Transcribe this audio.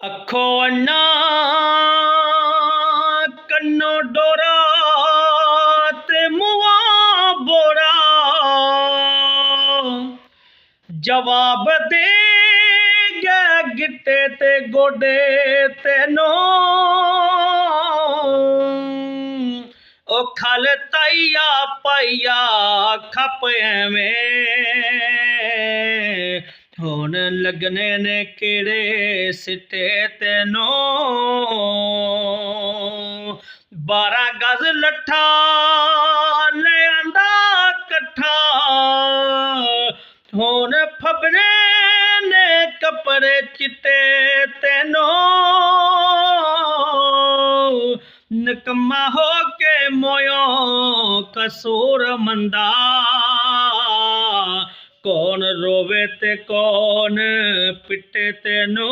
अखो अन्ना कन्नो डोरा ते मुआ बोरा जवाब दे गया गिट्टे ते गोडे तेनो ओ खल ताइया पाइया खप एवें हुण लगने ने केड़े सिटे तेनो 12 गज लट्ठा ले आंदा कट्ठा हुण फबने ने कपड़े चिट्टे तेनो निकम्मा हो के मोयो कसूर मंदा कौन रोवे ते कौन पिटे तेनू।